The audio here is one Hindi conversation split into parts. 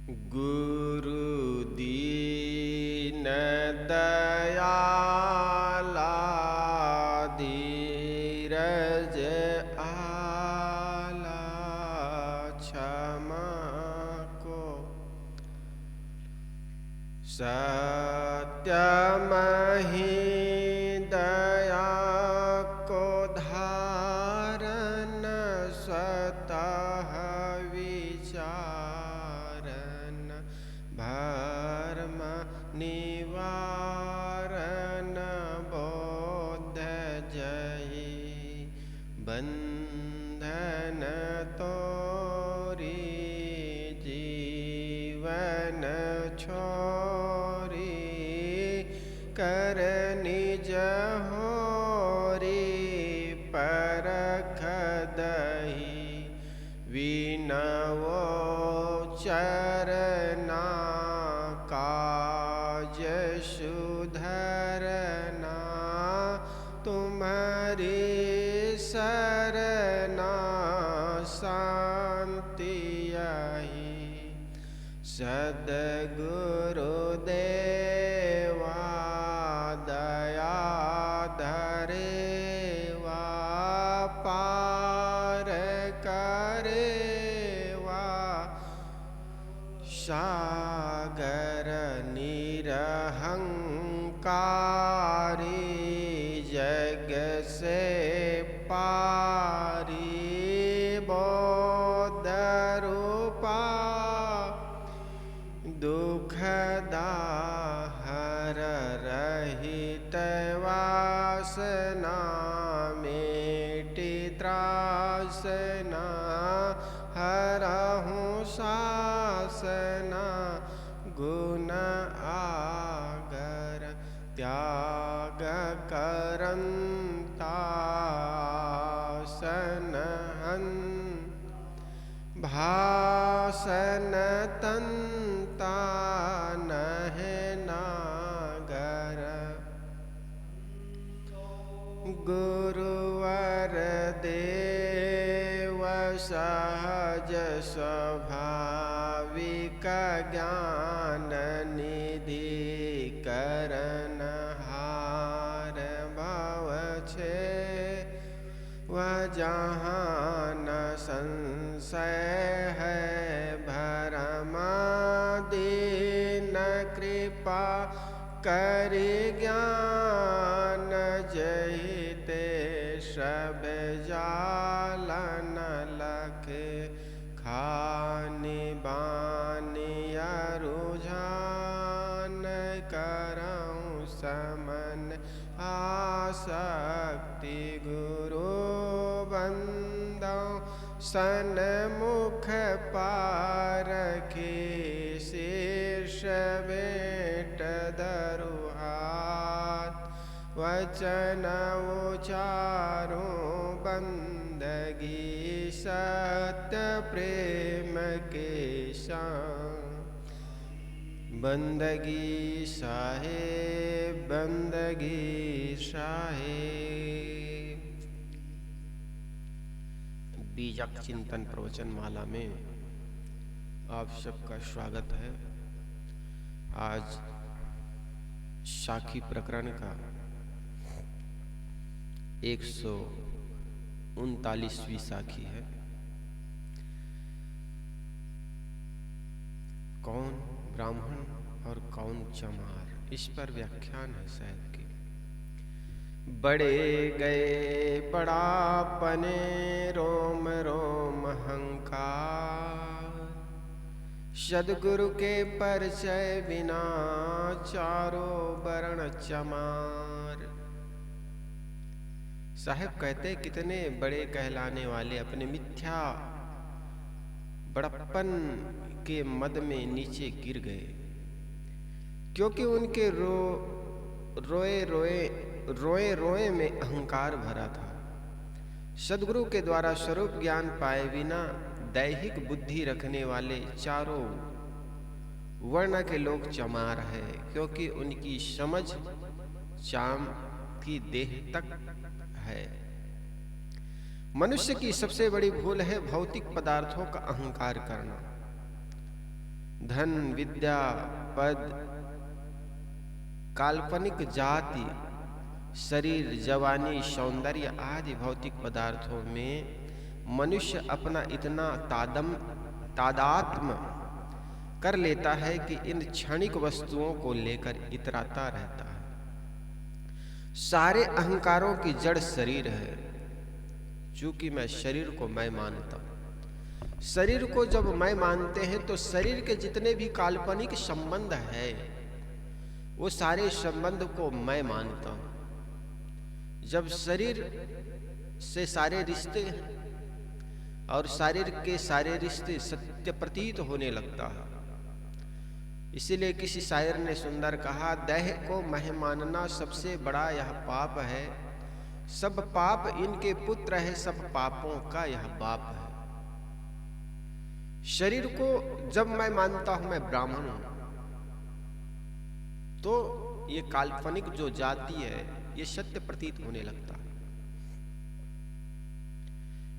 गुरु दीन दयाला धीरज आला क्षमा को सत्यमहि दया को धारण स्वतः विचारन भर्म निवारण बोध जहि बंधन तोरी जीवन छोरी कर निज होरी परख दही विनवो चरना काज सुधरना तुम्हारी सरना शांति आई सद्गुरु देवा दया धरेवा पार करेवा सागर निरहंकारी जग से पारी बोध रूपा दुख दाहर रहित वासना मेटी त्रासना हरहूँ शासना गुण आगर त्याग करंता सनहन भासन तंता नहे नागर गुरुवर देव सहज स्वाभाविक ज्ञान निधि करन हार भव छे वह जहाँ न संशय है भरमादीन कृपा करि ज्ञान जहिते सब जालन लखे खानी बानी रुझान करऊँ समन आसक्ति गुरु बंदौ सन्मुख पारखी शीर्ष भेंट दरुहात वचन उचारूं बंदगी सत्य प्रेम के संग बंदगी साहेब बंदगी साहेब। बीजक चिंतन प्रवचन माला में आप सबका स्वागत है। आज साखी प्रकरण का 139वीं साखी है। कौन ब्राह्मण और कौन चमार, इस पर व्याख्यान है साहब की। बड़े गए बड़ापने रोम रोम हंकार, सद्गुरु के परिचय बिना चारों वर्ण चमार। साहब कहते कितने बड़े कहलाने वाले अपने मिथ्या बड़प्पन के मद में नीचे गिर गए, क्योंकि उनके रोए रोए में अहंकार भरा था। सद्गुरु के द्वारा स्वरूप ज्ञान पाए बिना दैहिक बुद्धि रखने वाले चारों वर्ण के लोग चमार है, क्योंकि उनकी समझ चाम की देह तक है। मनुष्य की सबसे बड़ी भूल है भौतिक पदार्थों का अहंकार करना। धन, विद्या, पद, काल्पनिक जाति, शरीर, जवानी, सौंदर्य आदि भौतिक पदार्थों में मनुष्य अपना इतना तादात्म्य कर लेता है कि इन क्षणिक वस्तुओं को लेकर इतराता रहता है। सारे अहंकारों की जड़ शरीर है। चूंकि मैं शरीर को मैं मानता हूं, शरीर को जब मैं मानते हैं तो शरीर के जितने भी काल्पनिक संबंध है वो सारे संबंध को मैं मानता हूं। जब शरीर से सारे रिश्ते और शरीर के सारे रिश्ते सत्य प्रतीत होने लगता है। इसीलिए किसी शायर ने सुंदर कहा, देह को मैं मानना सबसे बड़ा यह पाप है, सब पाप इनके पुत्र है, सब पापों का यह बाप है। शरीर को जब मैं मानता हूं मैं ब्राह्मण हूं, तो ये काल्पनिक जो जाति है ये सत्य प्रतीत होने लगता है।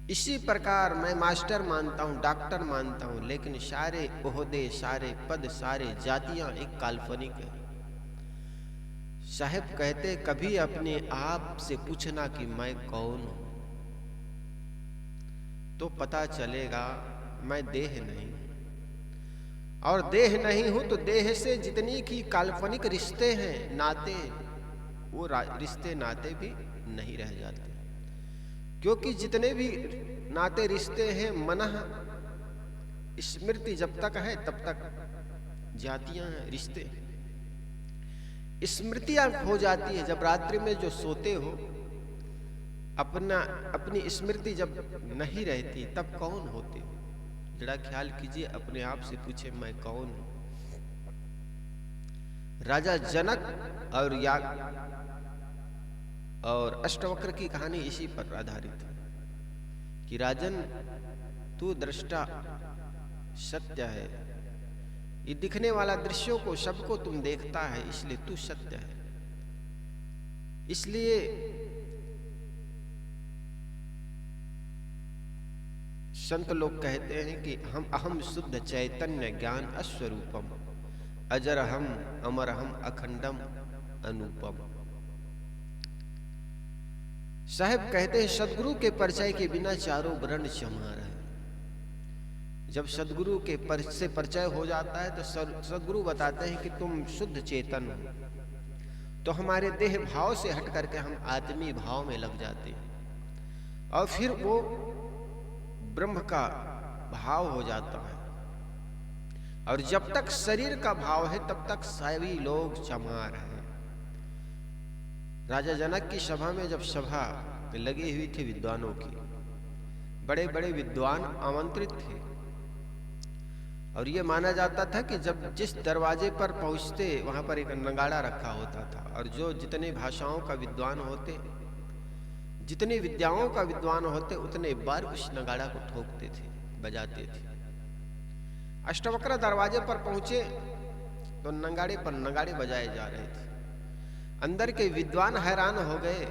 इसी प्रकार मैं मास्टर मानता हूं, डॉक्टर मानता हूं, लेकिन सारे ओहदे, सारे पद, सारे जातियां एक काल्पनिक है। साहब कहते कभी अपने आप से पूछना कि मैं कौन हूं, तो पता चलेगा मैं देह नहीं हूं, और देह नहीं हूं तो देह से जितनी की काल्पनिक रिश्ते हैं, नाते, वो रिश्ते नाते भी नहीं रह जाते। क्योंकि जितने भी नाते रिश्ते हैं मनः स्मृति जब तक है तब तक जातियां हैं, रिश्ते। स्मृतियां खो जाती है जब रात्रि में जो सोते हो, अपनी स्मृति जब नहीं रहती तब कौन होते हो। जरा ख्याल कीजिए, अपने आप से पूछे मैं कौन हूं। राजा जनक और अष्टवक्र की कहानी इसी पर आधारित है कि राजन तू दृष्टा सत्य है, ये दिखने वाला दृश्यों को सबको तुम देखता है, इसलिए तू सत्य है। इसलिए संत लोग कहते हैं कि हम अहम शुद्ध चैतन्य ज्ञान अस्वरूपम अजरहम अमरहम अखंडम अनुपम। साहब कहते हैं सदगुरु के परिचय के बिना चारों वर्ण चमार है। जब सदगुरु के से परिचय हो जाता है तो सदगुरु बताते हैं कि तुम शुद्ध चेतन हो, तो हमारे देह भाव से हट करके हम आत्मी भाव में लग जाते हैं और फिर वो ब्रह्म का भाव हो जाता है। और जब तक शरीर का भाव है तब तक सभी लोग चमार हैं। राजा जनक की सभा में जब सभा लगी हुई थी विद्वानों की, बड़े बड़े विद्वान आमंत्रित थे, और ये माना जाता था कि जब जिस दरवाजे पर पहुंचते वहां पर एक नगाड़ा रखा होता था, और जो जितने भाषाओं का विद्वान होते, जितनी विद्याओं का विद्वान होते, उतने बार उस नगाड़ा को ठोकते थे, बजाते थे। अष्टवक्र दरवाजे पर पहुंचे तो नगाड़े पर नगाड़े बजाए जा रहे थे। अंदर के विद्वान हैरान हो गए,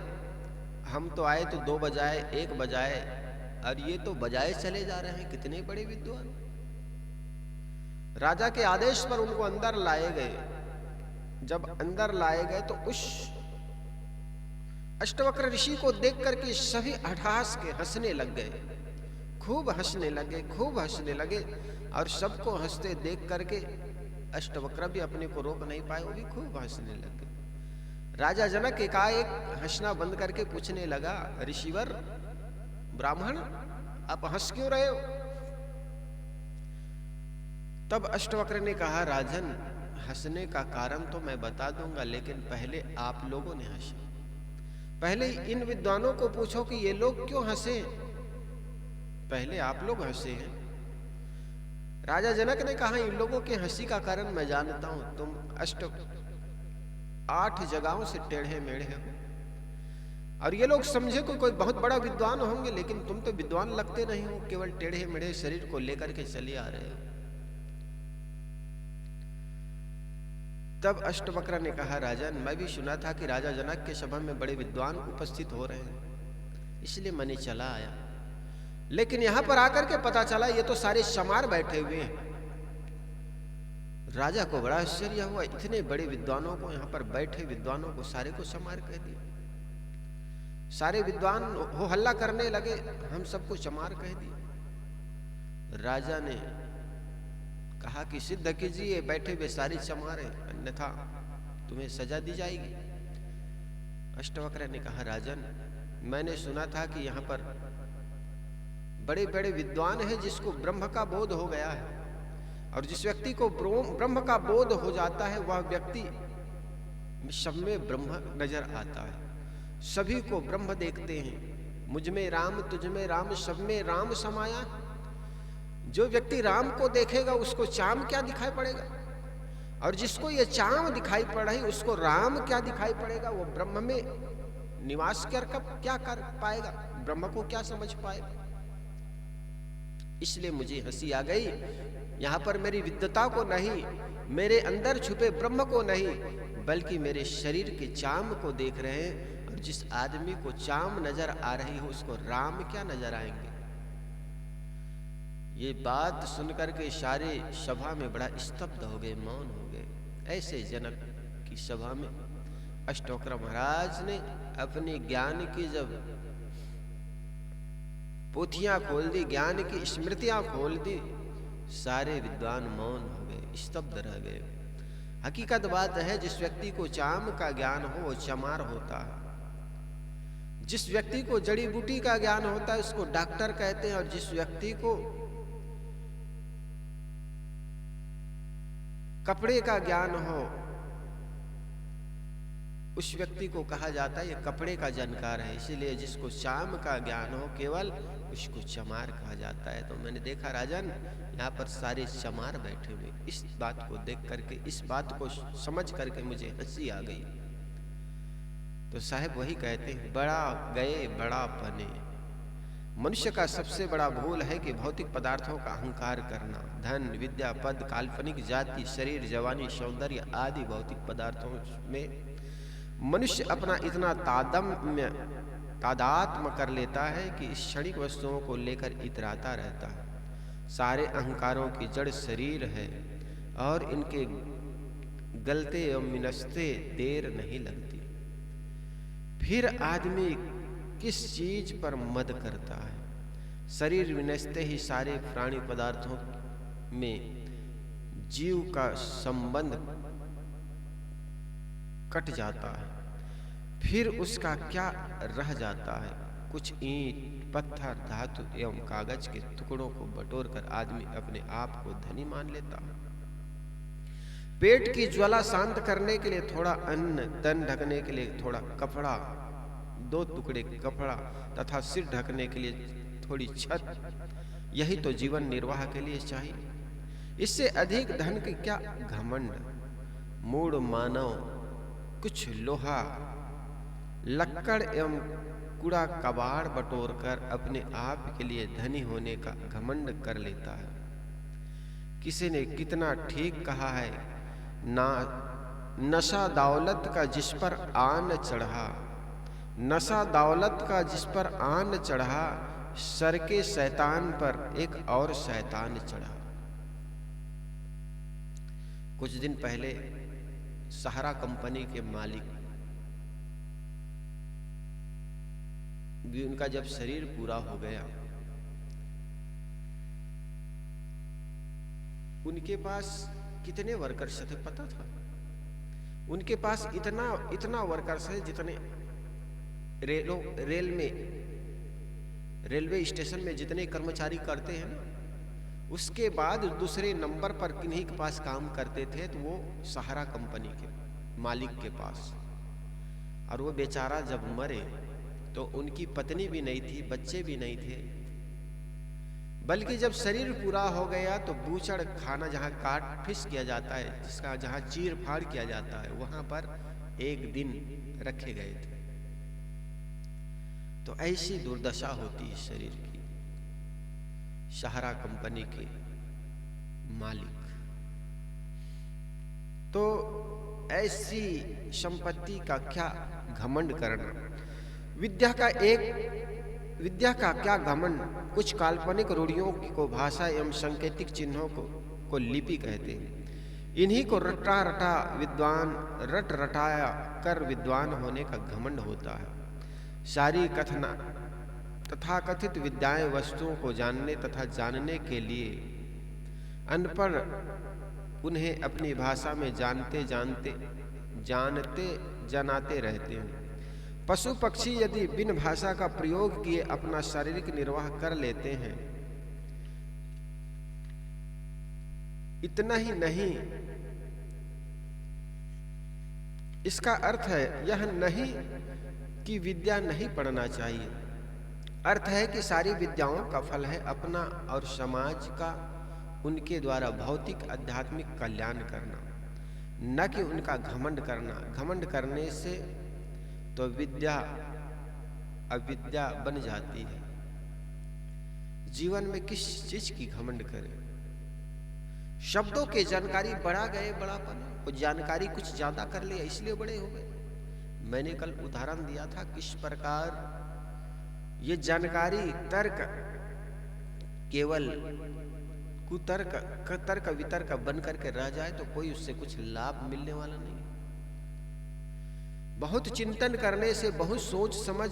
हम तो आए तो 2 बजाए, 1 बजाए, और ये तो बजाए चले जा रहे हैं, कितने बड़े विद्वान। राजा के आदेश पर उनको अंदर लाए गए। जब अंदर लाए गए तो उस अष्टवक्र ऋषि को देख करके सभी हठास के हंसने लग गए, खूब हंसने लगे, खूब हंसने लगे। और सबको हंसते देख करके अष्टवक्र भी अपने को रोक नहीं पाए, वो भी खूब हंसने लगे। राजा जनक एकाएक हंसना बंद करके पूछने लगा, ऋषिवर ब्राह्मण आप हंस क्यों रहे हो? तब अष्टवक्र ने कहा, राजन हंसने का कारण तो मैं बता दूंगा, लेकिन पहले आप लोगों ने हंसे। पहले इन विद्वानों को पूछो कि ये लोग क्यों हंसे, पहले आप लोग हंसे हैं। राजा जनक ने कहा, इन लोगों के हंसी का कारण मैं जानता हूं, तुम 8 जगहों से टेढ़े मेढ़े हो, और ये लोग समझे कोई बहुत बड़ा विद्वान होंगे, लेकिन तुम तो विद्वान लगते नहीं हो, केवल टेढ़े मेढ़े शरीर को लेकर के चले आ रहे हो। तब अष्टवक्र ने कहा, राजन मैं भी सुना था कि राजा जनक के सभा में बड़े विद्वान उपस्थित हो रहे हैं, इसलिए मैंने चला आया, लेकिन यहां पर आकर के पता चला ये तो सारे चमार बैठे हुए हैं। राजा को बड़ा आश्चर्य हुआ, इतने बड़े विद्वानों को, यहाँ पर बैठे विद्वानों को सारे को चमार कह दिया। सारे विद्वान हो हल्ला करने लगे, हम सबको चमार कह दिया। राजा ने कहा कि सिद्ध कीजिए, बैठे वे सारी चमार हैं, अन्यथा तुम्हें सजा दी जाएगी। अष्टवक्र ने कहा, राजन, मैंने सुना था कि यहाँ पर बड़े बड़े विद्वान हैं जिसको ब्रह्म का बोध हो गया है, और जिस व्यक्ति को ब्रह्म का बोध हो जाता है वह व्यक्ति सब में ब्रह्म नजर आता है, सभी को ब्रह्म देखते हैं। मुझ में राम, तुझ में राम, सब में राम समाया। जो व्यक्ति राम को देखेगा उसको चाम क्या दिखाई पड़ेगा, और जिसको ये चाम दिखाई पड़ रही उसको राम क्या दिखाई पड़ेगा। वो ब्रह्म में निवास क्या कर पाएगा, ब्रह्म को क्या समझ पाएगा। इसलिए मुझे हंसी आ गई। यहाँ पर मेरी विद्वता को नहीं, मेरे अंदर छुपे ब्रह्म को नहीं, बल्कि मेरे शरीर के चाम को देख रहे हैं। और जिस आदमी को चाम नजर आ रही हो उसको राम क्या नजर आएंगे। ये बात सुनकर के सारे सभा में बड़ा स्तब्ध हो गए, मौन हो गए। ऐसे जनक की सभा में अष्टवक्र महाराज ने अपने ज्ञान की जब पोथियां खोल दी, ज्ञान की स्मृतियां खोल दी, सारे विद्वान मौन हो गए, स्तब्ध रह गए। हकीकत बात है, जिस व्यक्ति को चाम का ज्ञान हो वो चमार होता है। जिस व्यक्ति को जड़ी बूटी का ज्ञान होता है उसको डॉक्टर कहते हैं, और जिस व्यक्ति को कपड़े का ज्ञान हो उस व्यक्ति को कहा जाता है ये कपड़े का जानकार है। इसीलिए जिसको चाम का ज्ञान हो केवल उसको चमार कहा जाता है। तो मैंने देखा राजन, यहाँ पर सारे चमार बैठे हुए। इस बात को देख करके, इस बात को समझ करके मुझे हंसी आ गई। तो साहब वही कहते हैं, बड़ा गए बड़ा बने। मनुष्य का सबसे बड़ा भूल है कि भौतिक पदार्थों का अहंकार करना। धन, विद्या, पद, काल्पनिक जाति, शरीर, जवानी, सौंदर्य आदि भौतिक पदार्थों में मनुष्य अपना इतना तादात्म्य कर लेता है कि इस क्षणिक वस्तुओं को लेकर इतराता रहता है। सारे अहंकारों की जड़ शरीर है, और इनके गलते एवं मिनसते देर नहीं लगती। फिर आदमी किस चीज पर मद करता है। शरीर विनसते ही सारे प्राणी पदार्थों में जीव का संबंध कट जाता है। फिर उसका क्या रह जाता है। कुछ ईंट, पत्थर, धातु एवं कागज के टुकड़ों को बटोरकर आदमी अपने आप को धनी मान लेता है। पेट की ज्वाला शांत करने के लिए थोड़ा अन्न, तन ढकने के लिए थोड़ा कपड़ा, 2 टुकड़े कपड़ा तथा सिर ढकने के लिए थोड़ी छत, यही तो जीवन निर्वाह के लिए चाहिए। इससे अधिक धन की क्या घमंड। मूढ़ मानव कुछ लोहा, लक्कड़ एवं कूड़ा कबाड़ बटोरकर अपने आप के लिए धनी होने का घमंड कर लेता है। किसी ने कितना ठीक कहा है, ना नशा दौलत का जिस पर आन चढ़ा, नशा दौलत का जिस पर आन चढ़ा, सर के शैतान पर एक और शैतान चढ़ा। कुछ दिन पहले सहारा कंपनी के मालिक, उनका जब शरीर पूरा हो गया, उनके पास कितने वर्कर्स थे पता था? उनके पास इतना वर्कर्स है जितने रेलवे स्टेशन में जितने कर्मचारी करते हैं ना, उसके बाद दूसरे नंबर पर किन्हीं के पास काम करते थे, तो वो सहारा कंपनी के मालिक के पास। और वो बेचारा जब मरे तो उनकी पत्नी भी नहीं थी, बच्चे भी नहीं थे, बल्कि जब शरीर पूरा हो गया तो बूचड़ खाना, जहाँ काट फिस किया जाता है, जिसका जहाँ चीर फाड़ किया जाता है, वहां पर एक दिन रखे गए थे। तो ऐसी दुर्दशा होती है शरीर की। सहारा कंपनी के मालिक तो ऐसी संपत्ति का क्या घमंड करना। विद्या का क्या घमंड। कुछ काल्पनिक रूढ़ियों को भाषा एवं सांकेतिक चिन्हों को लिपि कहते हैं। इन्हीं को रटा रटा विद्वान रट रटाया कर विद्वान होने का घमंड होता है। सारी कथना तथा कथित विद्याएं वस्तुओं को जानने तथा जानने के लिए अनपढ़ उन्हें अपनी भाषा में जानते जनाते रहते हैं। पशु पक्षी यदि बिन भाषा का प्रयोग किए अपना शारीरिक निर्वाह कर लेते हैं, इतना ही नहीं, इसका अर्थ है यह नहीं कि विद्या नहीं पढ़ना चाहिए। अर्थ है कि सारी विद्याओं का फल है अपना और समाज का उनके द्वारा भौतिक आध्यात्मिक कल्याण करना, न कि उनका घमंड करना। घमंड करने से तो विद्या अविद्या बन जाती है। जीवन में किस चीज की घमंड करें? शब्दों के जानकारी बढ़ा गए, बड़ापन, वो जानकारी कुछ ज्यादा कर लिया इसलिए बड़े हो गए। मैंने कल उदाहरण दिया था किस प्रकार ये जानकारी तर्क केवल कुतर्क तर्क वितर्क बन करके रह जाए तो कोई उससे कुछ लाभ मिलने वाला नहीं। बहुत चिंतन करने से, बहुत सोच समझ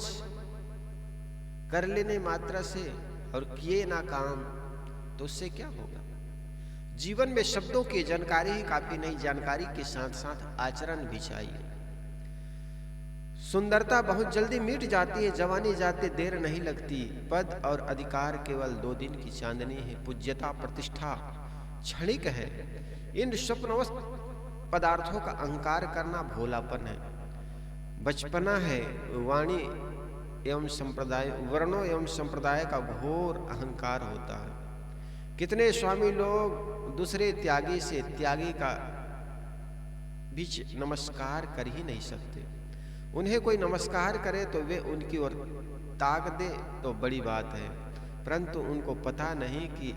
कर लेने मात्रा से और किए ना काम तो उससे क्या होगा? जीवन में शब्दों की जानकारी ही काफी नहीं, जानकारी के साथ साथ आचरण भी चाहिए। सुंदरता बहुत जल्दी मिट जाती है, जवानी जाते देर नहीं लगती। पद और अधिकार केवल 2 दिन की चांदनी है, पूज्यता प्रतिष्ठा क्षणिक है। इन स्वप्नवस्त पदार्थों का अहंकार करना भोलापन है, बचपना है। वाणी एवं संप्रदाय, वर्णों एवं संप्रदाय का घोर अहंकार होता है। कितने स्वामी लोग दूसरे त्यागी से त्यागी का बीच नमस्कार कर ही नहीं सकते। उन्हें कोई नमस्कार करे तो वे उनकी ओर ताक दे तो बड़ी बात है, परंतु उनको पता नहीं कि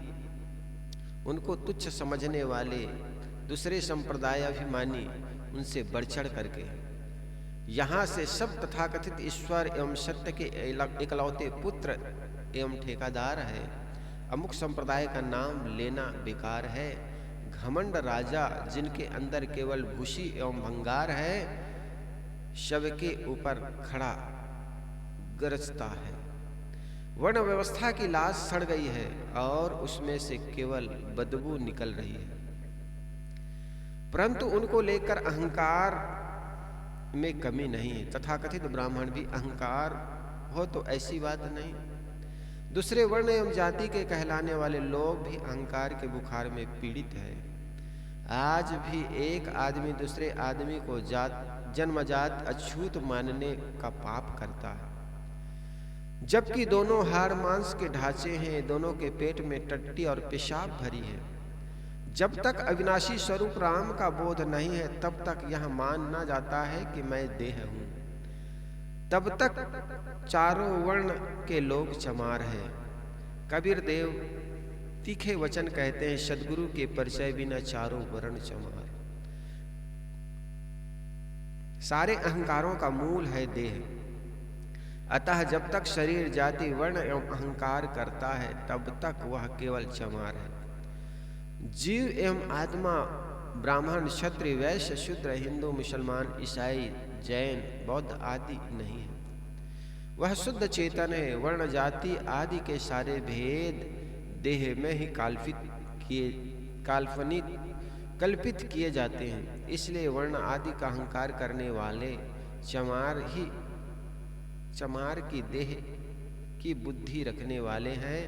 उनको तुच्छ समझने वाले दूसरे संप्रदाय अभिमानी उनसे बढ़ चढ़ करके यहाँ से सब तथाकथित ईश्वर एवं सत्य के इकलौते पुत्र एवं ठेकेदार है। अमुक संप्रदाय का नाम लेना बेकार है। घमंड राजा जिनके अंदर केवल भूषी एवं भंगार है, शव के ऊपर खड़ा गरजता है। वर्ण व्यवस्था की लाश सड़ गई है और उसमें से केवल बदबू निकल रही है, परंतु उनको लेकर अहंकार में कमी नहीं है। तथाकथित ब्राह्मण भी अहंकार हो तो ऐसी बात नहीं। दूसरे वर्ण एवं जाति के कहलाने वाले लोग भी अहंकार के बुखार में पीड़ित है। आज भी एक आदमी दूसरे आदमी को जन्मजात अछूत मानने का पाप करता है, जबकि दोनों हाड़ मांस के ढांचे हैं, दोनों के पेट में टट्टी और पेशाब भरी है। जब तक अविनाशी स्वरूप राम का बोध नहीं है तब तक यह मानना जाता है कि मैं देह हूं। तब तक चारों वर्ण के लोग चमार हैं। कबीर देव तीखे वचन कहते हैं, सदगुरु के परिचय बिना चारों वर्ण चमार। सारे अहंकारों का मूल है देह। अतः जब तक शरीर जाति वर्ण एवं अहंकार करता है तब तक वह केवल चमार है। जीव एवं आत्मा ब्राह्मण क्षत्रिय वैश्य शूद्र हिंदू मुसलमान ईसाई जैन बौद्ध आदि नहीं है। वह शुद्ध चेतन है। वर्ण जाति आदि के सारे भेद देह में ही कल्पित किए जाते हैं। इसलिए वर्ण आदि का अहंकार करने वाले चमार की देह की बुद्धि रखने वाले हैं,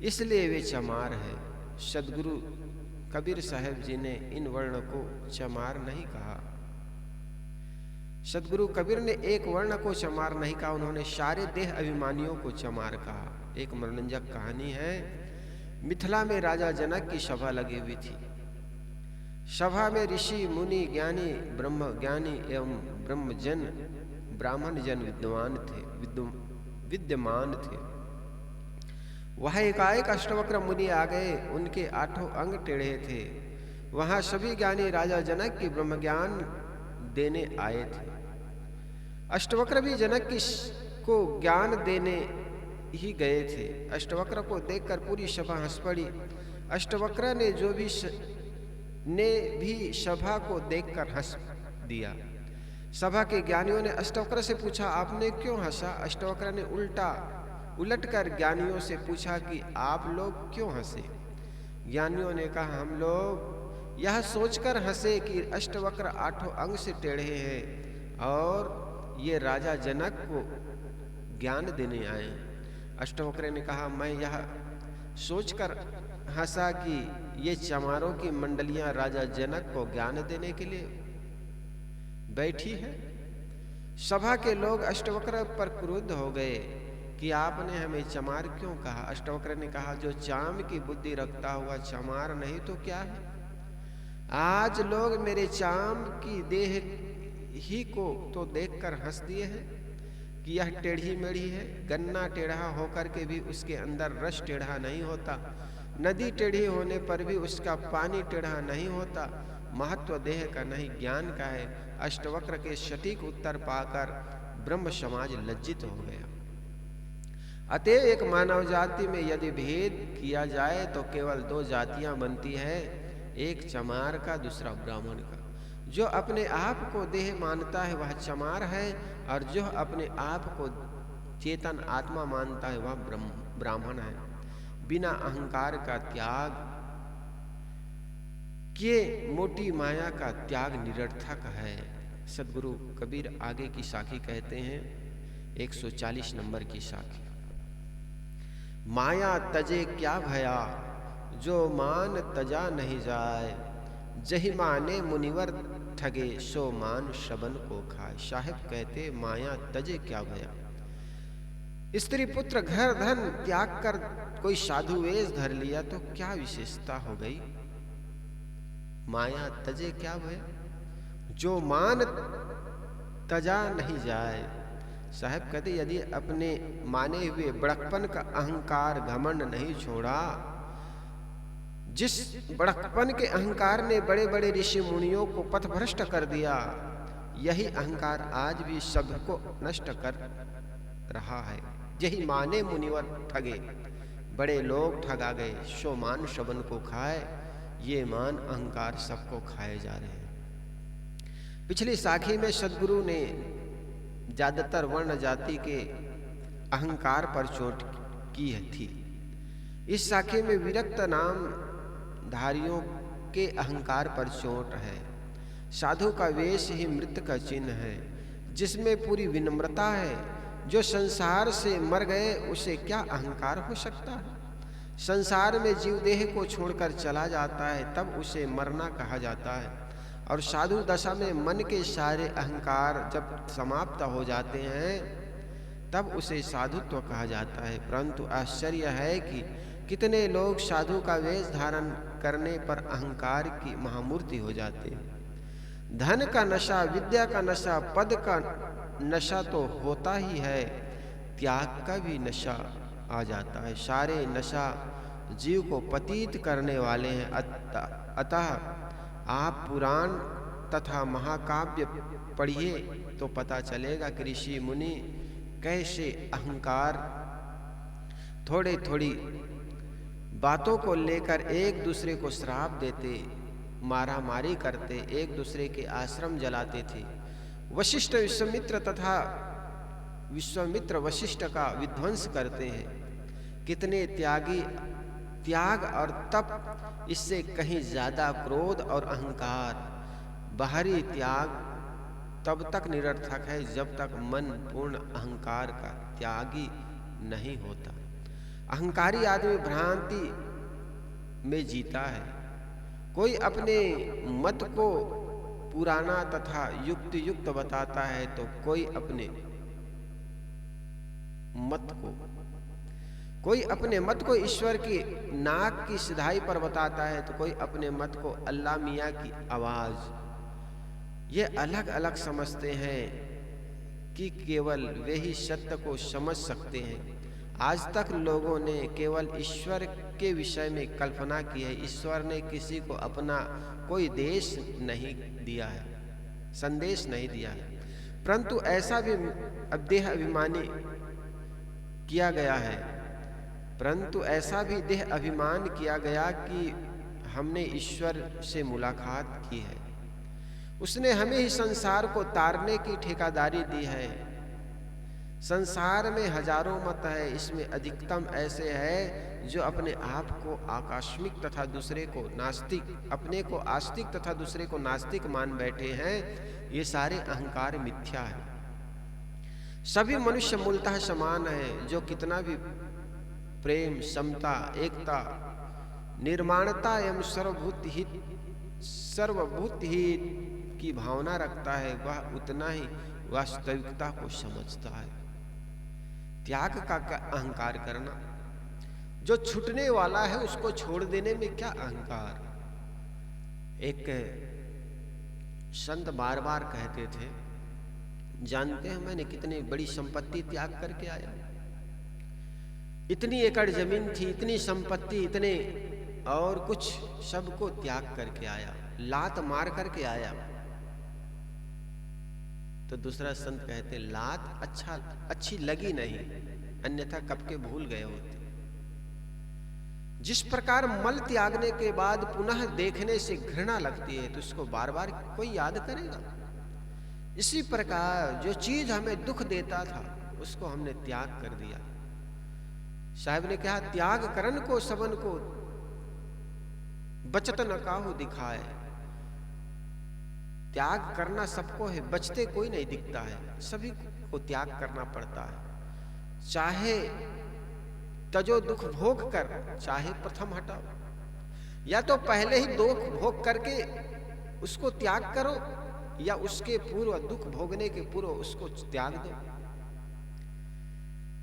इसलिए वे चमार हैं। सदगुरु कबीर साहब जी ने इन वर्ण को चमार नहीं कहा। सदगुरु कबीर ने एक वर्ण को चमार नहीं कहा, उन्होंने सारे देह अभिमानियों को चमार कहा। एक मनोरंजक कहानी है। मिथिला में राजा जनक की सभा लगी हुई थी। सभा में ऋषि मुनि ज्ञानी ब्रह्म ज्ञानी एवं ब्रह्मजन ब्राह्मण जन विद्यमान थे। वहां एकाएक अष्टवक्र मुनि आ गए। उनके 8 अंग टेढ़े थे। वहां सभी ज्ञानी राजा जनक की ब्रह्म ज्ञान देने आए थे। अष्टवक्र भी जनक को ज्ञान देने ही गए थे। अष्टवक्र को देखकर पूरी सभा हंस पड़ी। अष्टवक्र ने जो भी ने भी सभा को देखकर हंस दिया। सभा के ज्ञानियों ने अष्टवक्र से पूछा, आपने क्यों हंसा? अष्टवक्र ने उलटकर ज्ञानियों से पूछा कि आप लोग क्यों हंसे? ज्ञानियों ने कहा, हम लोग यह सोचकर हंसे कि अष्टवक्र आठों अंग से टेढ़े हैं और ये राजा जनक को ज्ञान देने आए। अष्टवक्र ने कहा, मैं यह सोचकर हंसा कि ये चमारों की मंडलियां राजा जनक को ज्ञान देने के लिए बैठी है। सभा के लोग अष्टवक्र पर क्रुद्ध हो गए कि आपने हमें चमार क्यों कहा? अष्टवक्र ने कहा, जो चाम की बुद्धि रखता हुआ चमार नहीं तो क्या है? आज लोग मेरे चाम की देह ही को तो देखकर हंस दिए हैं कि यह टेढ़ी मेढ़ी है। गन्ना टेढ़ा होकर के भी उसके अंदर रस टेढ़ा नहीं होता, नदी टेढ़ी होने पर भी उसका पानी टेढ़ा नहीं होता। महत्व देह का नहीं ज्ञान का है। अष्टवक्र के सटीक उत्तर पाकर ब्रह्म समाज लज्जित हो गया। अतएव एक मानव जाति में यदि भेद किया जाए तो केवल दो जातियां बनती है, एक चमार का, दूसरा ब्राह्मण का। जो अपने आप को देह मानता है वह चमार है, और जो अपने आप को चेतन आत्मा मानता है वह ब्राह्मण है। बिना अहंकार का त्याग किए मोटी माया का त्याग निरर्थक है। सदगुरु कबीर आगे की साखी कहते हैं, 140 नंबर की साखी। माया तजे क्या भया, जो मान तजा नहीं जाए। जही माने मुनिवर ठगे, सो मान शबन को खाए। साहिब कहते, माया तजे क्या भया। स्त्री पुत्र घर धन त्याग कर कोई साधु वेश धर लिया तो क्या विशेषता हो गई? माया तजे क्या भया, जो मान तजा नहीं जाए। साहब कहते, यदि अपने माने हुए बड़कपन का अहंकार घमंड नहीं छोड़ा, जिस बड़कपन के अहंकार ने बड़े बड़े ऋषि मुनियों को पथभ्रष्ट कर दिया, यही अहंकार आज भी सबको नष्ट कर रहा है। यही माने मुनिवर ठगे, बड़े लोग ठगा गए, सो मान शबन को खाए। ये मान अहंकार सबको खाए जा रहे हैं। पिछली साखी में सदगुरु ने ज्यादातर वर्ण जाति के अहंकार पर चोट की थी। इस साखी में विरक्त नाम धारियों के अहंकार पर चोट है। साधु का वेश ही मृत्यु का चिन्ह है, जिसमें पूरी विनम्रता है। जो संसार से मर गए उसे क्या अहंकार हो सकता है? संसार में जीव देह को छोड़कर चला जाता है तब उसे मरना कहा जाता है, और साधु दशा में मन के सारे अहंकार जब समाप्त हो जाते हैं तब उसे साधुत्व कहा जाता है। परंतु आश्चर्य है कि कितने लोग साधु का वेश धारण करने पर अहंकार की महामूर्ति हो जाते हैं। धन का नशा, विद्या का नशा, पद का नशा तो होता ही है, त्याग का भी नशा आ जाता है। सारे नशा जीव को पतित करने वाले हैं। अतः आप पुराण तथा महाकाव्य पढ़िए तो पता चलेगा कि ऋषि मुनि कैसे अहंकार थोड़ी थोड़ी बातों को लेकर एक दूसरे को श्राप देते, मारामारी करते, एक दूसरे के आश्रम जलाते थे। वशिष्ठ विश्वामित्र तथा विश्वामित्र वशिष्ठ का विध्वंस करते हैं। कितने त्यागी, त्याग और तप, इससे कहीं ज्यादा क्रोध और अहंकार। बाहरी त्याग तब तक निरर्थक है जब तक मन पूर्ण अहंकार का त्यागी नहीं होता। अहंकारी आदमी भ्रांति में जीता है। कोई अपने मत को पुराना तथा युक्त युक्त बताता है तो कोई अपने मत को ईश्वर की नाक की सिधाई पर बताता है तो कोई अपने मत को अल्लाह मियाँ की आवाज। ये अलग अलग समझते हैं कि केवल वे ही सत्य को समझ सकते हैं। आज तक लोगों ने केवल ईश्वर के विषय में कल्पना की है। ईश्वर ने किसी को अपना कोई देश नहीं दिया है, संदेश नहीं दिया है। परंतु ऐसा भी देह अभिमानी किया गया है, परंतु ऐसा भी देह अभिमान किया गया कि हमने ईश्वर से मुलाकात की है। उसने हमें ही संसार को तारने की ठेकेदारी दी है। संसार में हजारों मत है, इसमें अधिकतम ऐसे है जो अपने आप को आकस्मिक तथा दूसरे को नास्तिक, अपने को आस्तिक तथा दूसरे को नास्तिक मान बैठे हैं। ये सारे अहंकार मिथ्या है। सभी मनुष्य मूलतः समान है। जो कितना भी प्रेम, समता, एकता, निर्माणता एवं सर्वभूत हित की भावना रखता है, वह उतना ही वास्तविकता को समझता है। त्याग का क्या अहंकार करना? जो छूटने वाला है उसको छोड़ देने में क्या अहंकार? एक संत बार बार कहते थे, जानते हैं मैंने कितनी बड़ी संपत्ति त्याग करके आया। इतनी एकड़ जमीन थी, इतनी संपत्ति, इतने और कुछ, सबको त्याग करके आया, लात मार करके आया। तो दूसरा संत कहते, लात अच्छी लगी नहीं, अन्यथा कब के भूल गए होते। जिस प्रकार मल त्यागने के बाद पुनः देखने से घृणा लगती है, तो उसको बार बार कोई याद करेगा। इसी प्रकार जो चीज हमें दुख देता था उसको हमने त्याग कर दिया। साहब ने कहा, त्याग करन को सबन को बचत न काहू दिखाए। त्याग करना सबको है, बचते कोई नहीं दिखता है, सभी को त्याग करना पड़ता है। चाहे तजो दुख भोग कर, चाहे प्रथम हटाओ, या तो पहले ही दुख भोग करके उसको त्याग करो, या उसके पूर्व, दुख भोगने के पूर्व उसको त्याग दो।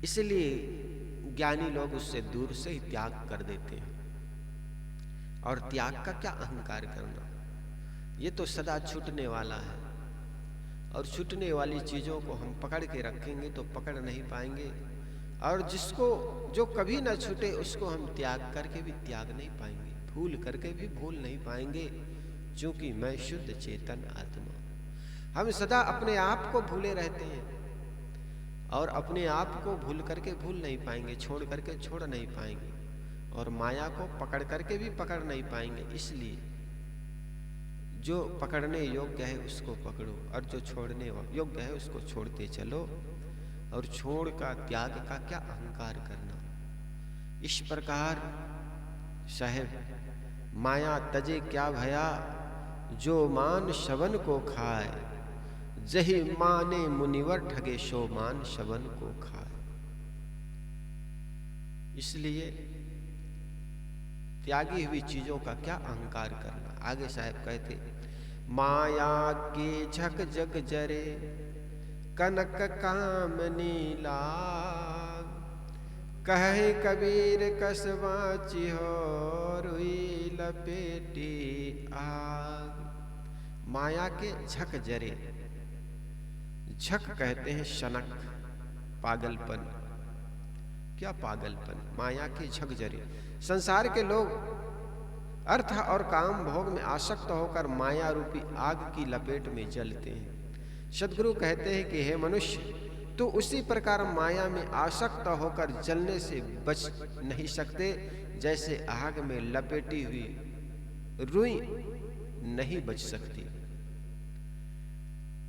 इसलिए ज्ञानी लोग उससे दूर से ही त्याग कर देते हैं। और त्याग का क्या अहंकार करना? ये तो सदा छूटने वाला है, और छूटने वाली चीजों को हम पकड़ के रखेंगे तो पकड़ नहीं पाएंगे, और जिसको जो कभी ना छूटे उसको हम त्याग करके भी त्याग नहीं पाएंगे, भूल करके भी भूल नहीं पाएंगे, क्योंकि मैं शुद्ध चेतन आत्मा। हम सदा अपने आप को भूले रहते हैं, और अपने आप को भूल करके भूल नहीं पाएंगे, छोड़ करके छोड़ नहीं पाएंगे, और माया को पकड़ करके भी पकड़ नहीं पाएंगे। इसलिए जो पकड़ने योग्य है उसको पकड़ो, और जो छोड़ने योग्य है उसको छोड़ते चलो। और छोड़ का, त्याग का क्या अहंकार करना? इस प्रकार साहेब, माया तजे क्या भया, जो मान शवन को खाए, जही माने मुनिवर ठगे, सो मान शवन को खाए। इसलिए त्यागी हुई चीजों का क्या अहंकार करना? आगे साहब कहते, माया के झक जग जरे, कनक कामनी लाग, कहे कबीर कसवाची हो, रुई लपेटी आग। माया के झक जरे, झक कहते हैं शनक, पागलपन। क्या पागलपन? माया के झक जरे। संसार के लोग अर्थ और काम भोग में आसक्त होकर माया रूपी आग की लपेट में जलते हैं। सद्गुरु कहते हैं कि हे मनुष्य, तो उसी प्रकार माया में आसक्त होकर जलने से बच नहीं सकते, जैसे आग में लपेटी हुई रुई नहीं बच सकती।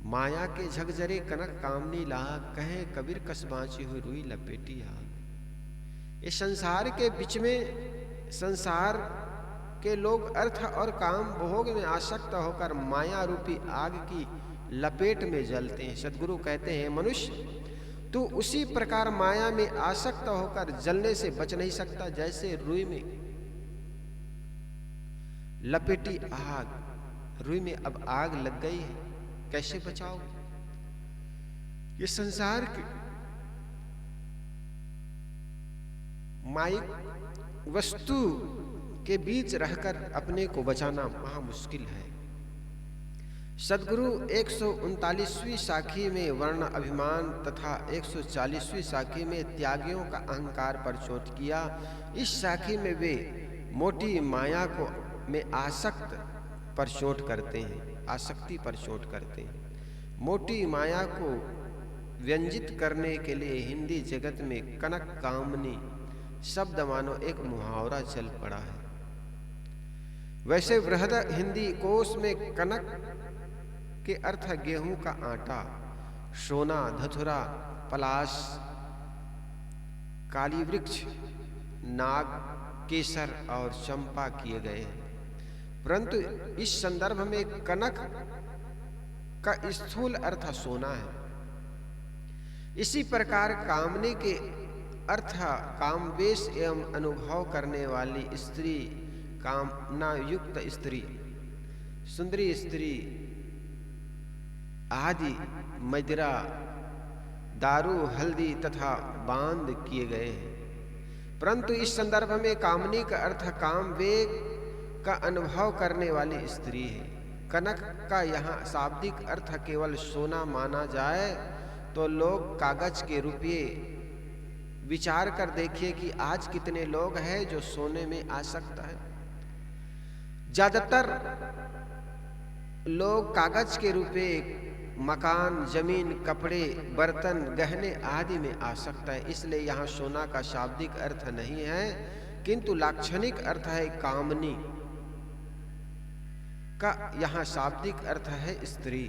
माया के झकझरे कनक कामनी लाग, कहे कबीर कस बाँची हुई रुई लपेटी आग। इस संसार के बीच में संसार के लोग अर्थ और काम भोग में आसक्त होकर माया रूपी आग की लपेट में जलते हैं। सद्गुरु कहते हैं, मनुष्य तू उसी प्रकार माया में आसक्त होकर जलने से बच नहीं सकता, जैसे रुई में लपेटी आग। रुई में अब आग लग गई है, कैसे बचाओ? ये संसार के माइक वस्तु के बीच रहकर अपने को बचाना महा मुश्किल है। सद्गुरु 139वीं साखी में वर्ण अभिमान तथा 140वीं साखी में त्यागियों का अहंकार पर चोट किया। इस साखी में वे मोटी माया को में आसक्त पर चोट करते हैं, आसक्ति पर चोट करते हैं। मोटी माया को व्यंजित करने के लिए हिंदी जगत में कनक कामनी शब्द मानो एक मुहावरा चल पड़ा है। वैसे बृहद हिंदी कोश में कनक के अर्थ है गेहूं का आटा, सोना, धतुरा, पलाश, काली वृक्ष, नाग, केसर और चंपा किए गए हैं। परंतु इस संदर्भ में कनक का स्थूल अर्थ सोना है। इसी प्रकार कामनी के अर्थ कामवेश एवं अनुभव करने वाली स्त्री, कामना युक्त स्त्री, सुंदरी स्त्री आदि मदिरा, दारू, हल्दी तथा बांध किए गए हैं। परंतु इस संदर्भ में कामनी का अर्थ काम वेग का अनुभव करने वाली स्त्री है। कनक का यहाँ शाब्दिक अर्थ केवल सोना माना जाए तो लोग कागज के रुपये विचार कर देखिए कि आज कितने लोग हैं जो सोने में आ सकता है। ज्यादातर लोग कागज के रुपये मकान, जमीन, कपड़े, बर्तन, गहने आदि में आ सकता है। इसलिए यहाँ सोना का शाब्दिक अर्थ नहीं है, किंतु लाक्षणिक अर्थ है कामनी का यहाँ शाब्दिक अर्थ है स्त्री।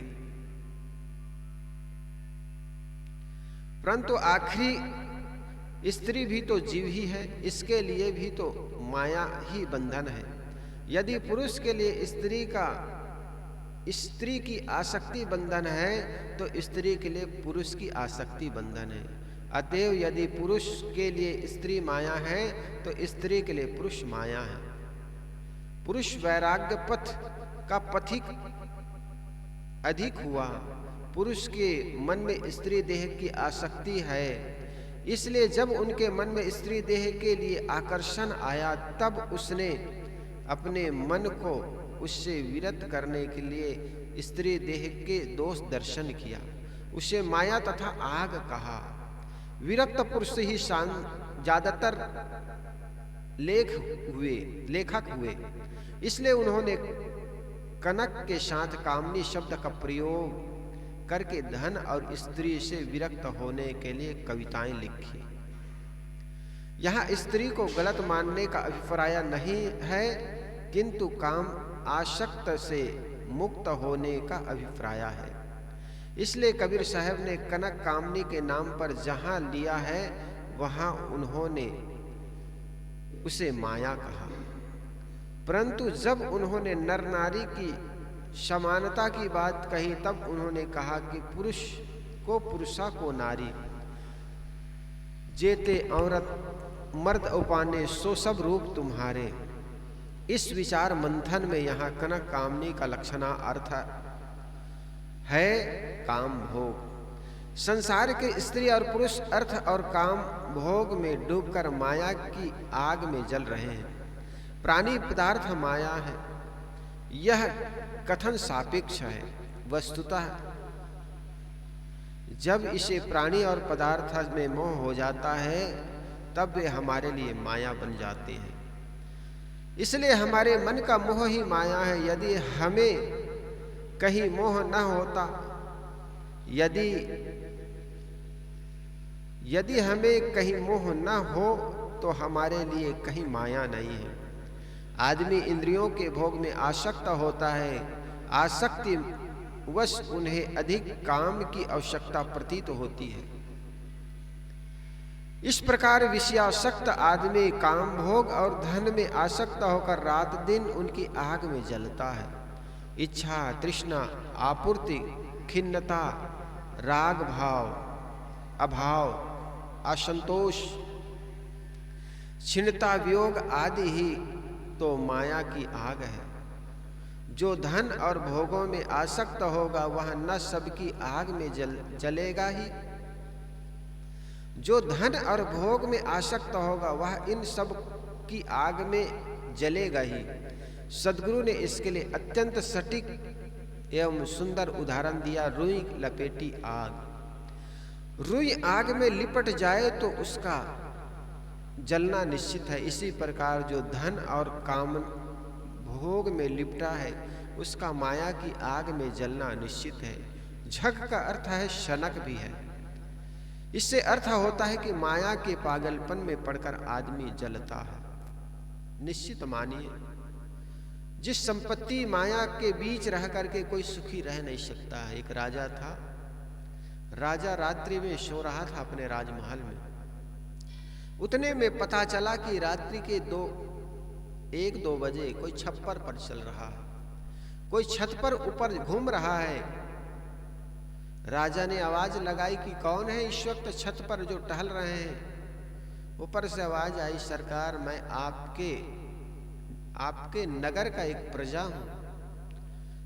परंतु आखिरी स्त्री भी तो जीव ही है, इसके लिए भी तो माया ही बंधन है। यदि पुरुष के लिए स्त्री की आसक्ति बंधन है तो स्त्री के लिए पुरुष की आसक्ति बंधन है। अतएव यदि पुरुष के लिए स्त्री माया है तो स्त्री के लिए पुरुष माया है। पुरुष वैराग्य पथ का पथिक अधिक हुआ। पुरुष के मन में स्त्री देह की आसक्ति है, इसलिए जब उनके मन में स्त्री देह के लिए आकर्षण आया तब उसने अपने मन को उससे विरत करने के लिए स्त्री देह के दोष दर्शन किया, उसे माया तथा आग कहा। विरक्त पुरुष ही ज्यादातर लेखक हुए, इसलिए उन्होंने कनक के साथ कामनी शब्द का प्रयोग करके धन और स्त्री से विरक्त होने के लिए कविताएं लिखी। यहाँ स्त्री को गलत मानने का अभिप्राय नहीं है, किंतु काम आसक्त से मुक्त होने का अभिप्राय है। इसलिए कबीर साहब ने कनक कामनी के नाम पर जहां लिया है वहां उन्होंने उसे माया कहा। परंतु जब उन्होंने नर नारी की समानता की बात कही तब उन्होंने कहा कि पुरुष को पुरुषा को नारी, जेते औरत मर्द उपाने सो सब रूप तुम्हारे। इस विचार मंथन में यहाँ कनक कामनी का लक्षणा अर्थ है काम भोग। संसार के स्त्री और पुरुष अर्थ और काम भोग में डूबकर माया की आग में जल रहे हैं। प्राणी पदार्थ माया है, यह कथन सापेक्ष है। वस्तुतः जब इसे प्राणी और पदार्थ में मोह हो जाता है तब वे हमारे लिए माया बन जाते हैं। इसलिए हमारे मन का मोह ही माया है। यदि हमें कहीं मोह न होता, यदि हमें कहीं मोह न हो तो हमारे लिए कहीं माया नहीं है। आदमी इंद्रियों के भोग में आसक्त होता है, आसक्ति वश उन्हें अधिक काम की आवश्यकता प्रतीत होती है। इस प्रकार विषयासक्त आदमी काम भोग और धन में आसक्त होकर रात दिन उनकी आग में जलता है। इच्छा, तृष्णा, आपूर्ति, खिन्नता, राग भाव, अभाव, असंतोष, क्षीणता, वियोग आदि ही तो माया की आग है। जो धन और भोगों में आसक्त होगा वह न सबकी आग में जलेगा ही, जो धन और भोग में आसक्त होगा वह इन सब की आग में जलेगा ही। सद्गुरु ने इसके लिए अत्यंत सटीक एवं सुंदर उदाहरण दिया, रुई लपेटी आग। रुई आग में लिपट जाए तो उसका जलना निश्चित है। इसी प्रकार जो धन और काम भोग में लिपटा है उसका माया की आग में जलना निश्चित है। झग का अर्थ है शनक भी है। इससे अर्थ होता है कि माया के पागलपन में पड़कर आदमी जलता है। निश्चित मानिए जिस संपत्ति माया के बीच रह करके कोई सुखी रह नहीं सकता है। एक राजा था, राजा रात्रि में सो रहा था अपने राजमहल में। उतने में पता चला कि रात्रि के 1-2 बजे कोई छप्पर पर चल रहा है, कोई छत पर ऊपर घूम रहा है। राजा ने आवाज लगाई कि कौन है इस वक्त छत पर जो टहल रहे हैं। ऊपर से आवाज आई, सरकार मैं आपके नगर का एक प्रजा हूं।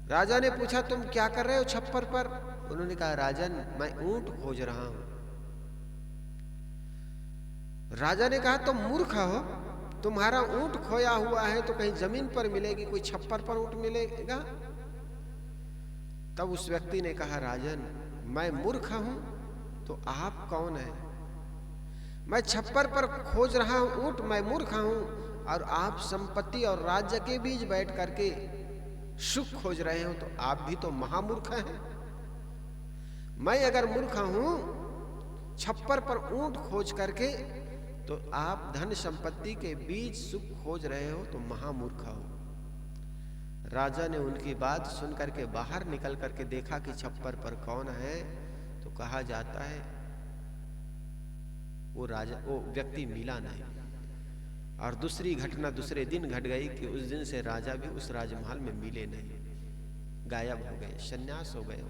राजा ने पूछा, तुम क्या कर रहे हो छप्पर पर? उन्होंने कहा, राजन मैं ऊंट खोज रहा हूं। राजा ने कहा, तुम मूर्ख हो, तुम्हारा ऊंट खोया हुआ है तो कहीं जमीन पर मिलेगी, कोई छप्पर पर ऊंट मिलेगा? तब उस व्यक्ति ने कहा, राजन मैं मूर्ख हूं तो आप कौन है? मैं छप्पर पर खोज रहा हूं ऊंट, मैं मूर्ख हूं, और आप संपत्ति और राज्य के बीच बैठ करके सुख खोज रहे हो तो आप भी तो महामूर्ख हैं। मैं अगर मूर्ख हूं छप्पर पर ऊंट खोज करके, तो आप धन संपत्ति के बीच सुख खोज रहे हो तो महामूर्ख हो। राजा ने उनकी बात सुन करके बाहर निकल करके देखा कि छप्पर पर कौन है, तो कहा जाता है वो व्यक्ति मिला नहीं। और दूसरी घटना दूसरे दिन घट गई कि उस दिन से राजा भी उस राजमहल में मिले नहीं, गायब हो गए, सन्यास हो गए।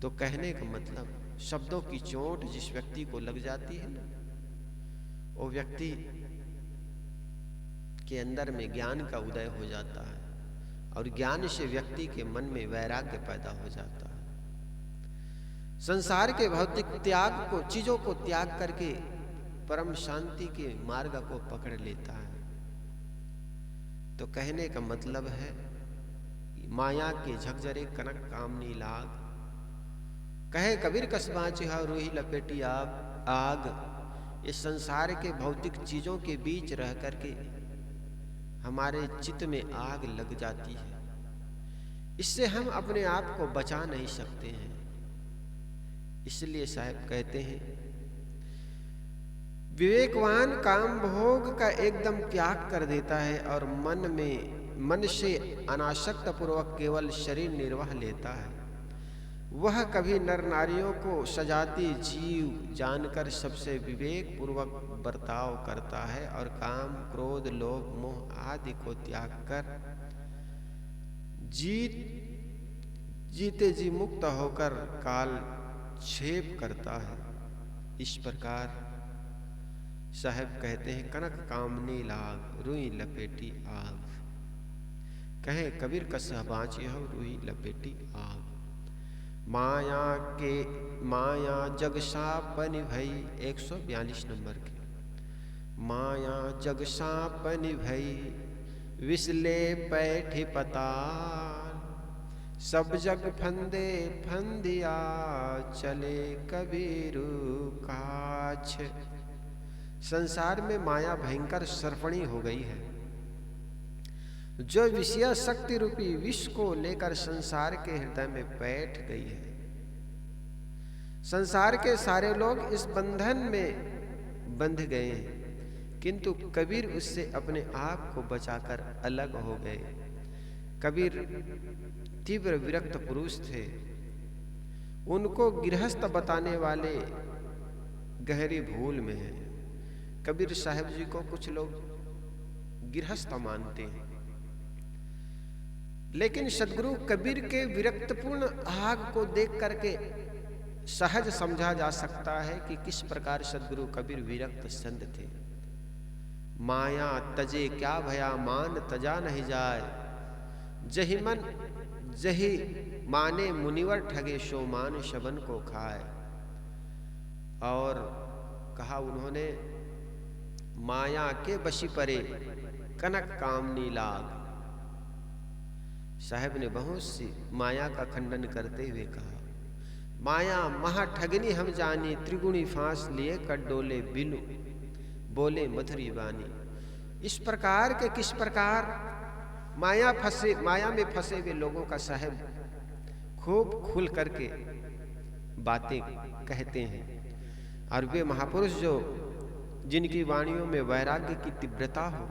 तो कहने का मतलब, शब्दों की चोट जिस व्यक्ति को लग जाती है ना, वो व्यक्ति के अंदर में ज्ञान का उदय हो जाता है, और ज्ञान से व्यक्ति के मन में वैराग्य पैदा हो जाता है। संसार के भौतिक त्याग को, चीजों को त्याग करके परम शांति के मार्ग को पकड़ लेता है। तो कहने का मतलब है, माया के झकझरे कनक कामनी लाग, कहे कबीर कसबा चिहा रूही लपेटी आग। इस संसार के भौतिक चीजों के बीच रह करके हमारे चित्त में आग लग जाती है। इससे हम अपने आप को बचा नहीं सकते हैं। इसलिए साहब कहते हैं, विवेकवान काम भोग का एकदम त्याग कर देता है और मन से अनासक्त पूर्वक केवल शरीर निर्वाह लेता है। वह कभी नर नारियों को सजाती जीव जानकर सबसे विवेक पूर्वक बर्ताव करता है, और काम क्रोध लोभ मोह आदि को त्याग कर जीते जी मुक्त होकर काल क्षेप करता है। इस प्रकार साहब कहते हैं, कनक कामनी लाग रुई लपेटी आग, कहे कबीर कसह बाँची हो रुई लपेटी आग। माया जग सापनि भई, 142 नंबर के। माया जग सापनि भई, विसले पैठि पताल, सब जग फंदे फंदिया, चले कबीर काछ। संसार में माया भयंकर सर्पणी हो गई है, जो विषय शक्ति रूपी विष को लेकर संसार के हृदय में बैठ गई है। संसार के सारे लोग इस बंधन में बंध गए हैं, किंतु कबीर उससे अपने आप को बचाकर अलग हो गए। कबीर तीव्र विरक्त पुरुष थे। उनको गृहस्थ बताने वाले गहरी भूल में हैं। कबीर साहब जी को कुछ लोग गृहस्थ मानते हैं, लेकिन सदगुरु कबीर के विरक्तपूर्ण आग को देख करके सहज समझा जा सकता है कि किस प्रकार सदगुरु कबीर विरक्त संत थे। माया तजे क्या भया, मान तजा नहीं जाए, जही मन जही माने मुनिवर ठगे, सो मान शबन को खाए। और कहा उन्होंने, माया के बशी परे कनक कामनी लाग। साहब ने बहुत सी माया का खंडन करते हुए कहा, माया महाठगनी हम जानी, त्रिगुणी फांस लिए कर डोले बिनु, बोले मधुरी वाणी। इस प्रकार के किस प्रकार माया में फंसे हुए लोगों का साहब खूब खुल करके बातें कहते हैं। और वे महापुरुष जिनकी वाणियों में वैराग्य की तीव्रता हो,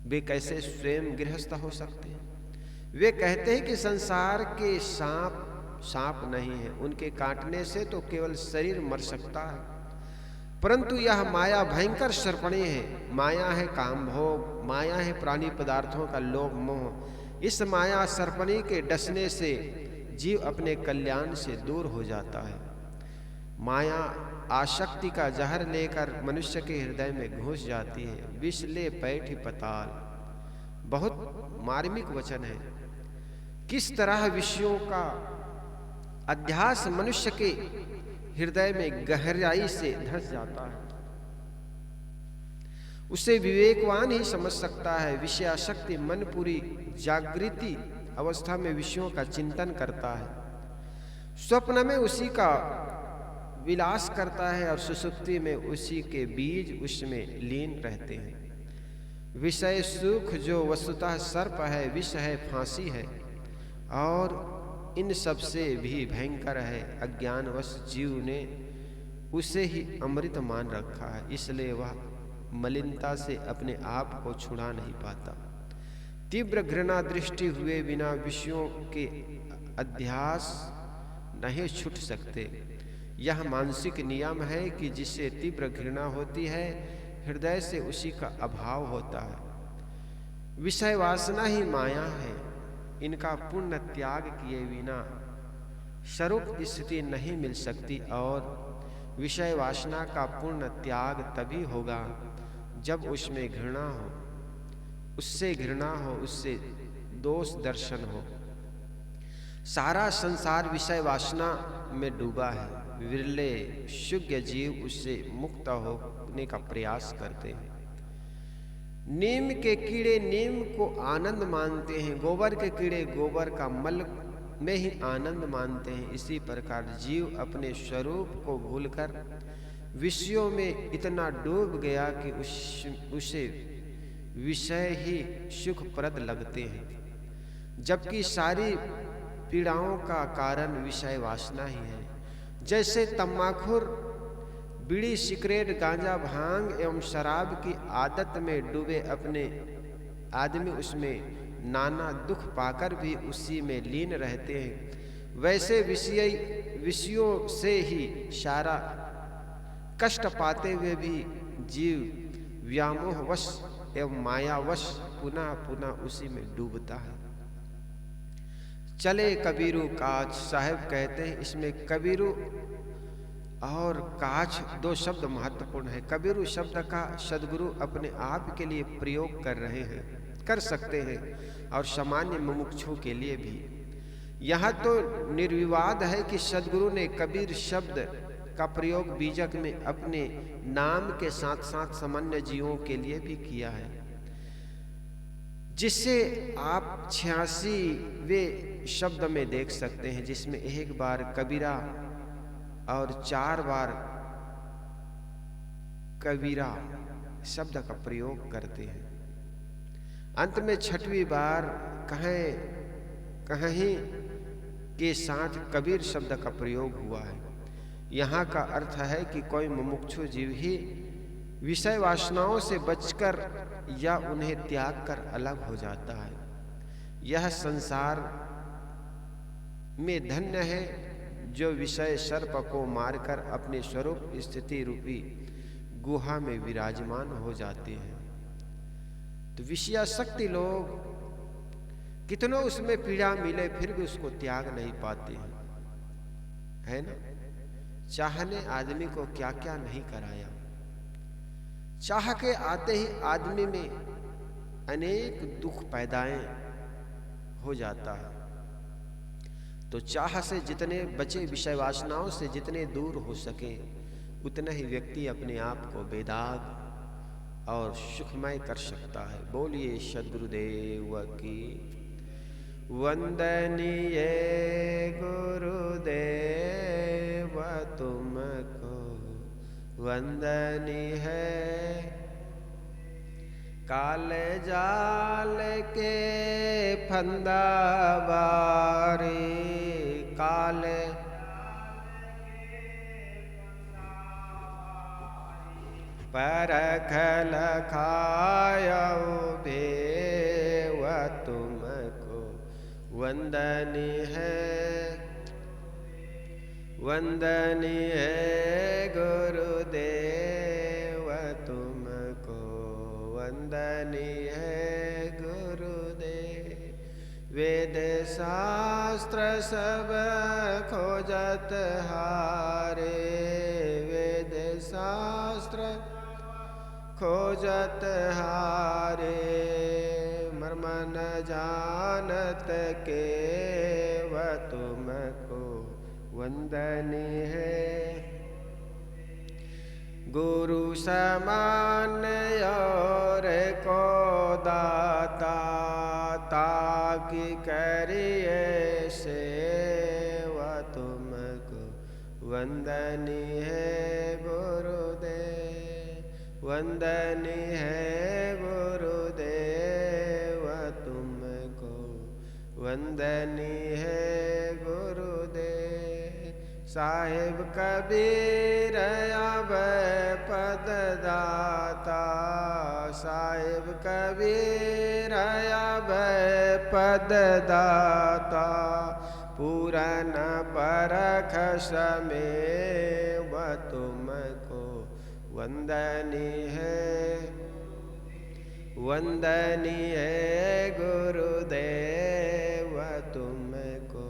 वे कैसे स्वयं गृहस्थ हो सकते हैं? वे कहते हैं कि संसार के सांप सांप नहीं है, उनके काटने से तो केवल शरीर मर सकता है, परंतु यह माया भयंकर सर्पणी है। माया है काम भोग, माया है प्राणी पदार्थों का लोभ मोह। इस माया सर्पणी के डसने से जीव अपने कल्याण से दूर हो जाता है। माया आसक्ति का जहर लेकर मनुष्य के हृदय में घुस जाती है। विष ले पैठ पताल, बहुत मार्मिक वचन है। किस तरह विषयों का अध्यास मनुष्य के हृदय में गहराई से धंस जाता है, उसे विवेकवान ही समझ सकता है। विषयासक्ति मन पूरी जागृति अवस्था में विषयों का चिंतन करता है, स्वप्न में उसी का विलास करता है और सुषुप्ति में उसी के बीज उसमें लीन रहते हैं। विषय सुख जो वस्तुतः सर्प है, विष है, फांसी है और इन सब से भी भयंकर है। अज्ञानवश जीव ने उसे ही अमृत मान रखा है, इसलिए वह मलिनता से अपने आप को छुड़ा नहीं पाता। तीव्र घृणा दृष्टि हुए बिना विषयों के अध्यास नहीं छूट सकते। यह मानसिक नियम है कि जिससे तीव्र घृणा होती है, हृदय से उसी का अभाव होता है। विषय वासना ही माया है। इनका पूर्ण त्याग किए बिना स्वरूप स्थिति नहीं मिल सकती और विषय वासना का पूर्ण त्याग तभी होगा जब उसमें घृणा हो, उससे घृणा हो, उससे दोष दर्शन हो। सारा संसार विषय वासना में डूबा है। विरले शुद्ध जीव उससे मुक्त होने का प्रयास करते हैं। नीम के कीड़े नीम को आनंद मानते हैं, गोबर के कीड़े गोबर का मल में ही आनंद मानते हैं। इसी प्रकार जीव अपने स्वरूप को भूलकर विषयों में इतना डूब गया कि उसे विषय ही सुखप्रद लगते हैं, जबकि सारी पीड़ाओं का कारण विषय वासना ही है। जैसे तम्बाकू, बीड़ी, सिगरेट, गांजा, भांग एवं शराब की आदत में डूबे अपने आदमी उसमें नाना दुख पाकर भी उसी में लीन रहते हैं, वैसे विषयों से ही सारा कष्ट पाते हुए भी जीव व्यामोहवश एवं मायावश पुनः पुनः उसी में डूबता है। चले कबीरू काज, साहब कहते हैं इसमें कबीरू और काछ दो शब्द महत्वपूर्ण है। कबीरू शब्द का सद्गुरु अपने आप के लिए प्रयोग कर सकते हैं और सामान्य मुमुक्षुओं के लिए भी। यहाँ तो निर्विवाद है कि सद्गुरु ने कबीर शब्द का प्रयोग बीजक में अपने नाम के साथ साथ सामान्य जीवों के लिए भी किया है, जिससे आप 86वें शब्द में देख सकते हैं, जिसमें एक बार कबीरा और 4 बार कबीरा शब्द का प्रयोग करते हैं। अंत में 6वीं बार कहीं के साथ कबीर शब्द का प्रयोग हुआ है। यहाँ का अर्थ है कि कोई मुमुक्षु जीव ही विषय वासनाओं से बचकर या उन्हें त्याग कर अलग हो जाता है। यह संसार में धन्य है जो विषय सर्प को मारकर अपने स्वरूप स्थिति रूपी गुहा में विराजमान हो जाते हैं। तो विषयासक्ति लोग कितनों उसमें पीड़ा मिले फिर भी उसको त्याग नहीं पाते हैं, है ना। चाहने आदमी को क्या क्या नहीं कराया। चाह के आते ही आदमी में अनेक दुख पैदाएं हो जाता है। तो चाह से जितने बचे, विषय वासनाओं से जितने दूर हो सके, उतना ही व्यक्ति अपने आप को बेदाग और सुखमय कर सकता है। बोलिए सद्गुरुदेव की वंदनीय गुरुदेव, तुमको वंदनी है। काले जाल के फंदा बारी, काले परख लखायऊ भेव तुमको वंदनी है गुरुदेव तुमको वंदनी है गुरुदेव। वेद शास्त्र सब खोजत हारे, वेद शास्त्र खोजत हारे, मर्म न जानत के व तुमको वंदनी है। गुरु समान और को दाता, ताकि करिए सेवा तुमको वंदनी है गुरुदेव, वंदनी है गुरुदेव तुमको वंदनी है गुरुदेव। साहिब कबीर अब पद दाता, साहिब कबीर अब पद दाता, पूरन परख समेव तुमको वंदनी है, वंदनी है गुरुदेव तुमको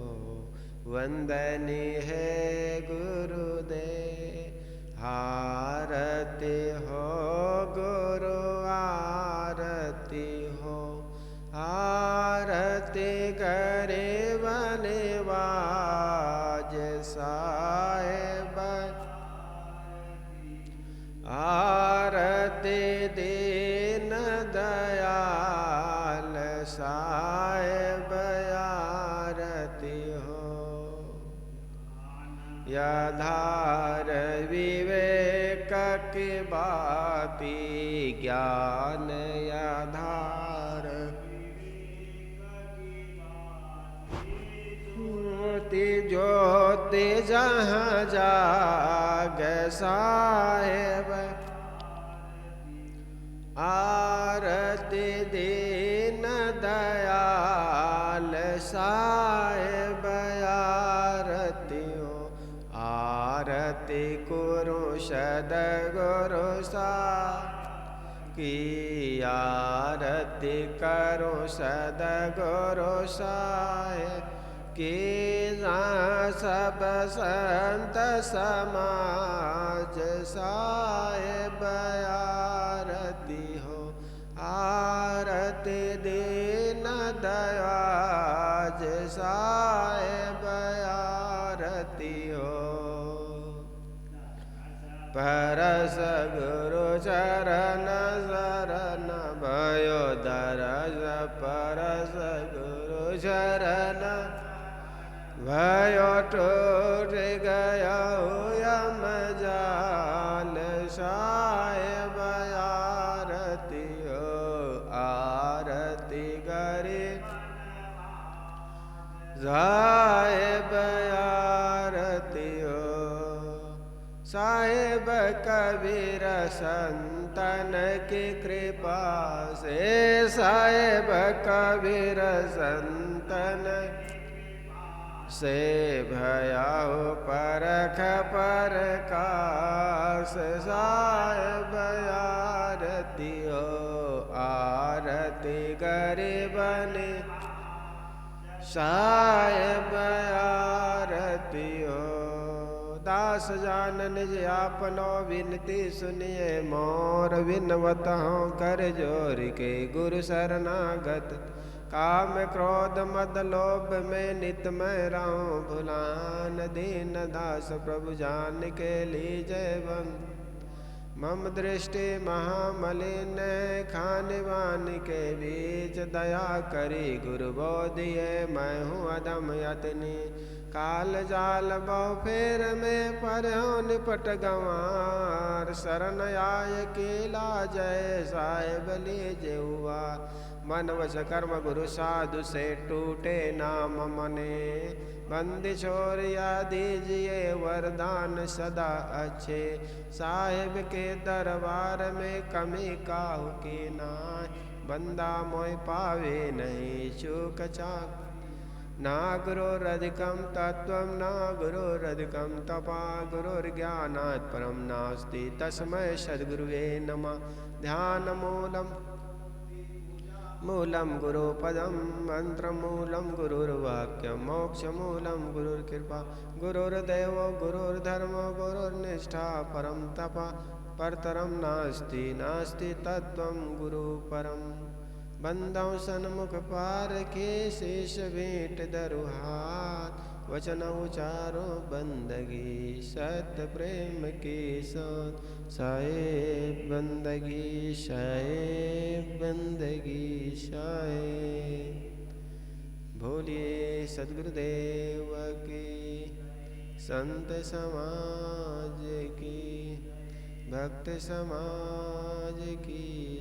वंदनी है गुरुदेव। आरती हो गुरु आरती हो, आरती करे बनिवाज साहेब, आरती दीन दयाल साहेब आरती हो। यधार विवेक की बाती ज्ञान यधार, ज्योति जहाँ जाग साहेब, आरती दीन दयाल साहेब आरती हो। आरती कुरु सद्गुरु सा की, आरती करो सद्गुरु साहेब की, सब संत समाज साहेब आरती हो। आरती दीन दयाज साहेब आरती हो। परस गुरु चरण शरण भयो दरस, परस गुरु चरण भयो टूट गया यम जाल साहेब आरती हो। आरती करे साहेब आरती हो। साहेब कबीर संतन की कृपा से, साहेब कबीर संतन से भयाओ परख परकाश साहेब आरती हो। आरती गरीबनी साहेब आरती हो। दास जान निज आपनो विनती सुनिए मोर, विनवत हूँ कर जोर के गुरु शरणागत। काम क्रोध मद लोभ में नित मैं रहूं भुलान, दीन दास प्रभु जान के लीजय बंद। मम दृष्टि महामलिन खाने वान के बीच, दया करी गुरु बोधिए मैं हूँ अधम यतनी। काल जाल बहु फेर में पर्यो निपट गंवार, शरण आय केला जय साहेब लीजे हुआ। मन वच कर्म गुरु साधु से टूटे नाम मने। बंदी छोरिया दीजिए वरदान सदा अच्छे, साहिब के दरबार में कमी काहू की नाय। बंदा मोय पावे नहीं चूक चाक, ना गुरोरधिकं तत्त्वं न गुरोरधिकं तपः। गुरुर्ज्ञानात् परं नास्ति तस्मै सद्गुरुवे नमः। ध्यानमूलं मूलं गुरुपदं, मन्त्रमूलं गुरुर्वाक्यं, मोक्षमूलं गुरुर्कृपा। गुरुर्देवो गुरुर्धर्मो गुरुर्निष्ठा परं तपः। परतरं नास्ति नास्ति तत्त्वं गुरुपरम्। बंदौ सन्मुख पार के शेष भेंट धरु हाथ, वचन उचारो बंदगी सत्य प्रेम के साथ। साहेब बंदगी साहेब बंदगी साहेब। भोलिए सद्गुरुदेव की, संत समाज की, भक्त समाज की।